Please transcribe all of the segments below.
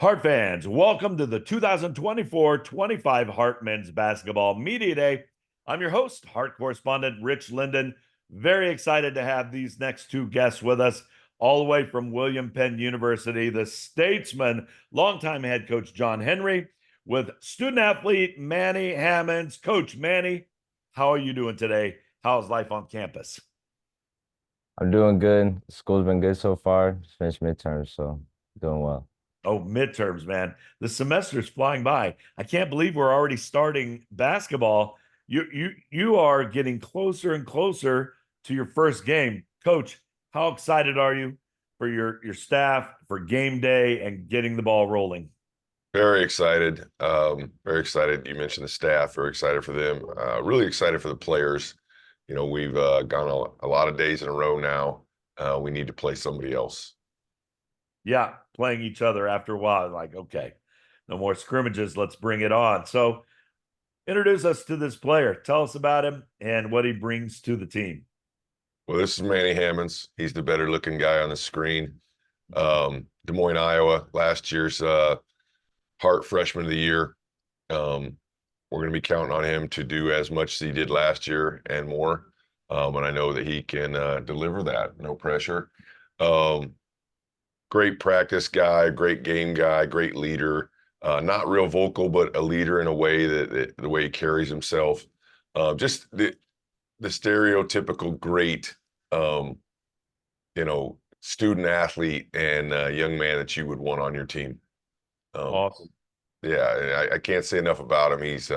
Hart fans, welcome to the 2024-25 Hart Men's Basketball Media Day. I'm your host, Hart correspondent Rich Linden. Very excited to have these next two guests with us, all the way from William Penn University, the statesman, longtime head coach John Henry, with student athlete Manny Hammonds. Coach Manny, how are you doing today? How's life on campus? I'm doing good. School's been good so far. Just finished midterms, so doing well. Oh, midterms, man. The semester's flying by. I can't believe we're already starting basketball. You are getting closer and closer to your first game. Coach, how excited are you for your staff for game day and getting the ball rolling? Very excited. Very excited. You mentioned the staff. Very excited for them. Really excited for the players. You know, we've gone a lot of days in a row now. We need to play somebody else. Yeah, playing each other after a while, like, okay, no more scrimmages. Let's bring it on. So introduce us to this player. Tell us about him and what he brings to the team. Well, this is Manny Hammonds. He's the better looking guy on the screen. Des Moines, Iowa, last year's Hart Freshman of the Year. We're going to be counting on him to do as much as he did last year and more. And I know that he can deliver that. No pressure. Great practice guy, great game guy, great leader. Not real vocal, but a leader in a way that the way he carries himself. Just the stereotypical great, student athlete and young man that you would want on your team. Um, Awesome. yeah, I can't say enough about him. He's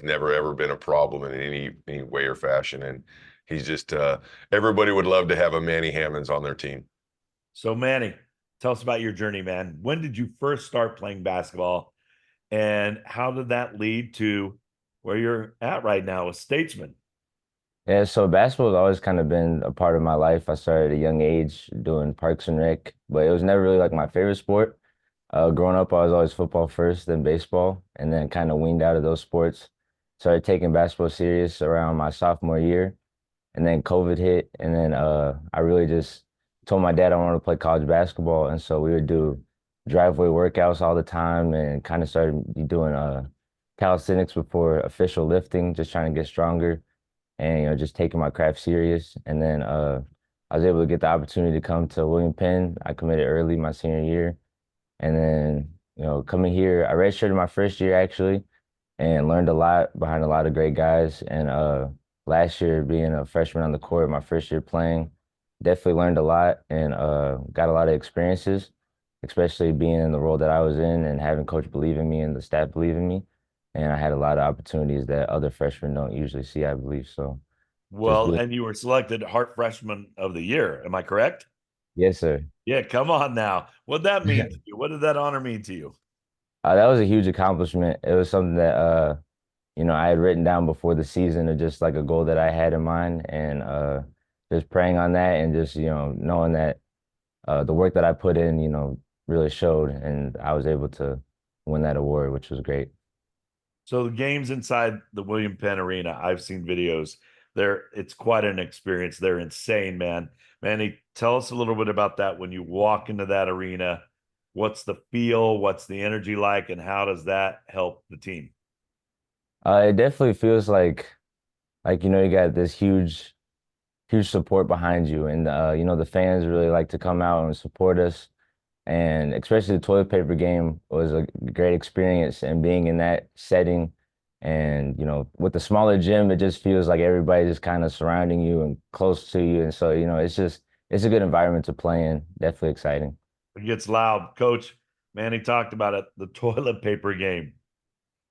never ever been a problem in any way or fashion, and he's just everybody would love to have a Manny Hammonds on their team. So, Manny, tell us about your journey, man. When did you first start playing basketball, and how did that lead to where you're at right now, a statesman? Yeah, so basketball has always kind of been a part of my life. I started at a young age doing Parks and Rec, but it was never really like my favorite sport. Growing up, I was always football first, then baseball, and then kind of weaned out of those sports. Started taking basketball serious around my sophomore year, and then COVID hit, and then I really just told my dad I wanted to play college basketball, and so we would do driveway workouts all the time, and kind of started doing calisthenics before official lifting, just trying to get stronger, and just taking my craft serious. And then I was able to get the opportunity to come to William Penn. I committed early my senior year, and then coming here, I redshirted my first year actually, and learned a lot behind a lot of great guys. And last year, being a freshman on the court, my first year playing, definitely learned a lot and got a lot of experiences, especially being in the role that I was in and having coach believe in me and the staff believe in me. And I had a lot of opportunities that other freshmen don't usually see, I believe. So just Well, really, and you were selected Hart Freshman of the Year. Am I correct? yes, sir. Yeah, come on now. What'd that mean to you? What did that honor mean to you? That was a huge accomplishment. It was something that I had written down before the season of just like a goal that I had in mind, and just praying on that and just knowing that the work that I put in really showed, and I was able to win that award, which was great. So the games inside the William Penn Arena, I've seen videos. It's quite an experience. They're insane, man. Manny, tell us a little bit about that when you walk into that arena. What's the feel? What's the energy like? And how does that help the team? It definitely feels like you got this huge support behind you, and the fans really like to come out and support us. And especially the toilet paper game was a great experience, and being in that setting, and with the smaller gym, it just feels like everybody just kind of surrounding you and close to you, and so it's a good environment to play in. Definitely exciting. It gets loud. Coach, Manny talked about it, the toilet paper game.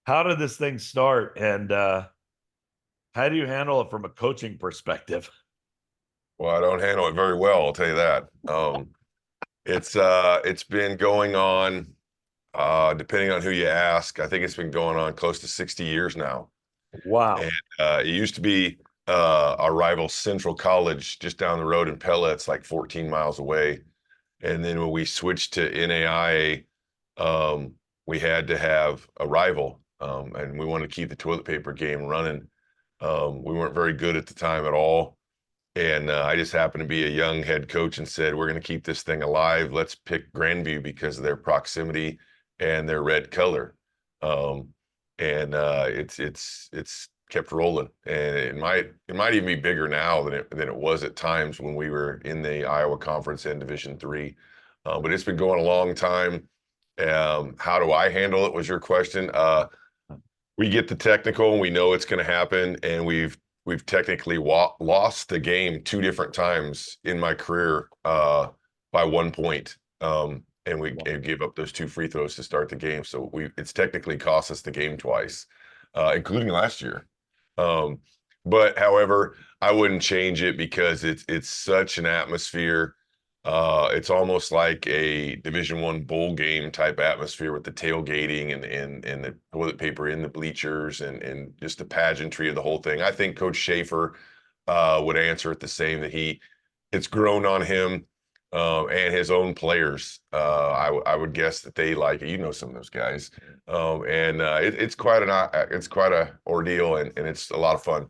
How did this thing start? And how do you handle it from a coaching perspective? Well, I don't handle it very well, I'll tell you that. It's been going on, depending on who you ask. I think it's been going on close to 60 years now. And Wow. it used to be our rival Central College just down the road in Pella. It's like 14 miles away. And then when we switched to NAIA, we had to have a rival, and we wanted to keep the toilet paper game running. We weren't very good at the time at all. And I just happened to be a young head coach and said, we're going to keep this thing alive. Let's pick Grandview because of their proximity and their red color. Um, and it's kept rolling, and it might even be bigger now than it was at times when we were in the Iowa Conference and Division III. But it's been going a long time. How do I handle it? Was your question? We get the technical, and we know it's going to happen, and we've technically lost the game two different times in my career by 1 point. And we gave up those two free throws to start the game. So it's technically cost us the game twice, including last year. Um, but however, I wouldn't change it because it's such an atmosphere. It's almost like a Division I bowl game type atmosphere with the tailgating and the toilet paper in the bleachers and just the pageantry of the whole thing. I think Coach Schaefer would answer it the same, that it's grown on him and his own players. I would guess that they like it. You know some of those guys, and it's quite a ordeal, and it's a lot of fun.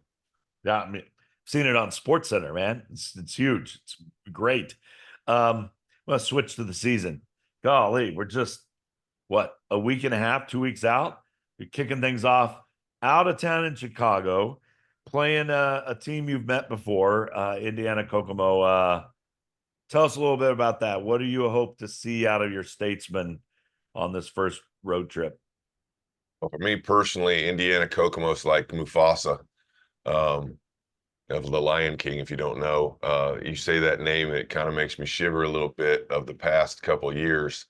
Yeah, I mean, seen it on Sports Center, man. It's huge. It's great. Let's switch to the season. Golly, we're just what, a week and a half, 2 weeks out. You're kicking things off out of town in Chicago, playing a team you've met before, Indiana Kokomo. Tell us a little bit about that. What do you hope to see out of your statesmen on this first road trip? Well, for me personally, Indiana Kokomo's like Mufasa. Um, of the Lion King, if you don't know. You say that name, it kind of makes me shiver a little bit of the past couple years.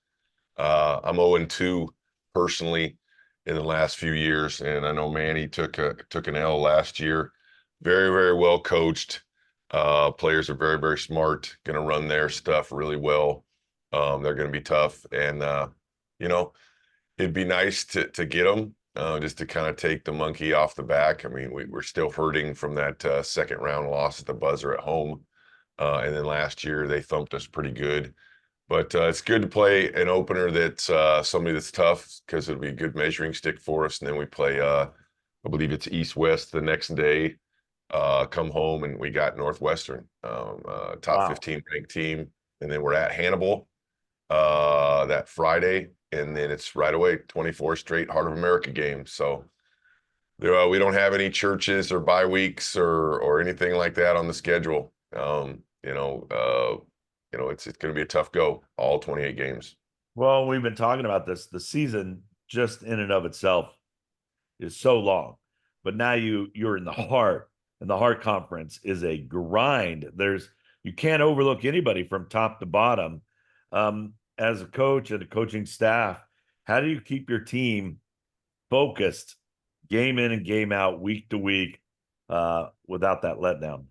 I'm 0-2 personally in the last few years, and I know Manny took an L last year. Very, very well coached. Players are very, very smart, going to run their stuff really well. They're going to be tough, and you know, it'd be nice to get them just to kind of take the monkey off the back. I mean, we're still hurting from that second round loss at the buzzer at home. And then last year they thumped us pretty good. But it's good to play an opener that's somebody that's tough, because it'll be a good measuring stick for us. And then we play, I believe it's East-West the next day, come home, and we got Northwestern, top Wow. 15 ranked team. And then we're at Hannibal that Friday, and then it's right away 24 straight Heart of America games. So there, we don't have any churches or bye weeks or anything like that on the schedule. It's going to be a tough go, all 28 games. Well, we've been talking about this. The season just in and of itself is so long, but now you're in the heart, and the heart conference is a grind. You can't overlook anybody from top to bottom. As a coach and a coaching staff, how do you keep your team focused game in and game out, week to week, without that letdown?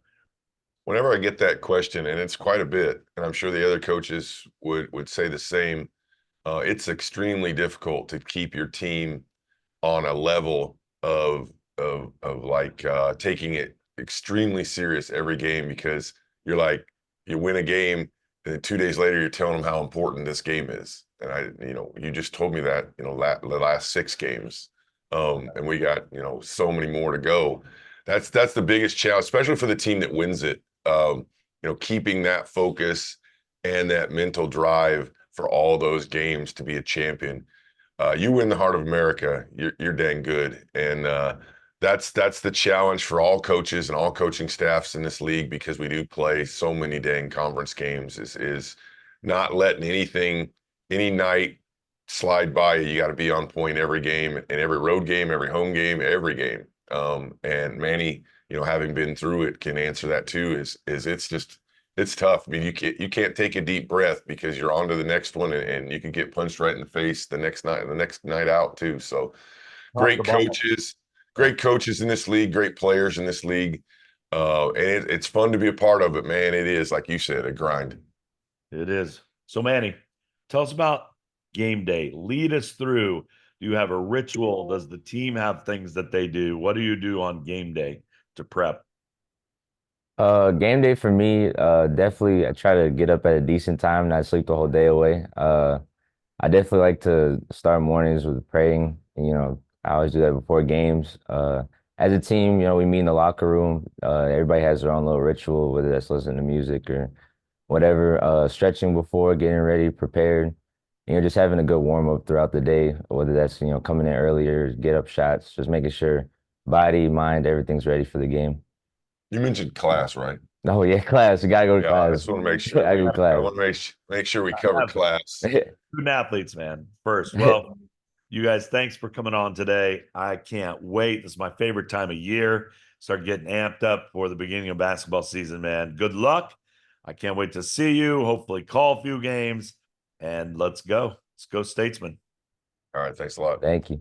Whenever I get that question, and it's quite a bit, and I'm sure the other coaches would say the same, it's extremely difficult to keep your team on a level of like taking it extremely serious every game, because you're like, you win a game, and then 2 days later you're telling them how important this game is. And you just told me that, the last 6 games, and we got, so many more to go. That's the biggest challenge, especially for the team that wins it. Keeping that focus and that mental drive for all those games to be a champion. You win the Heart of America, you're dang good, and that's the challenge for all coaches and all coaching staffs in this league, because we do play so many dang conference games. Is not letting any night slide by you. You got to be on point every game, and every road game, every home game, every game. And Manny, having been through it, can answer that too. It's tough. I mean, you can't take a deep breath, because you're on to the next one, and you can get punched right in the face the next night out too. So Top to great bottom. coaches, Yeah. great coaches in this league, great players in this league. And it's fun to be a part of it, man. It is, like you said, a grind. It is. So, Manny, tell us about game day. Lead us through. Do you have a ritual? Does the team have things that they do? What do you do on game day to prep? Game day for me, definitely I try to get up at a decent time, not sleep the whole day away. I definitely like to start mornings with praying. I always do that before games. As a team, we meet in the locker room. Everybody has their own little ritual, whether that's listening to music or whatever. Stretching before, getting ready, prepared. And you're just having a good warm up throughout the day, whether that's, coming in earlier, get up shots, just making sure body, mind, everything's ready for the game. You mentioned class, right? Oh yeah, class. You gotta go to Yeah, I class. just want to make sure. I go to I class. want to make sure we cover class. Student athletes, man. First, well, you guys, thanks for coming on today. I can't wait. This is my favorite time of year. Start getting amped up for the beginning of basketball season, man. Good luck. I can't wait to see you. Hopefully, call a few games, and let's go. Let's go, Statesman. All right, thanks a lot. Thank you.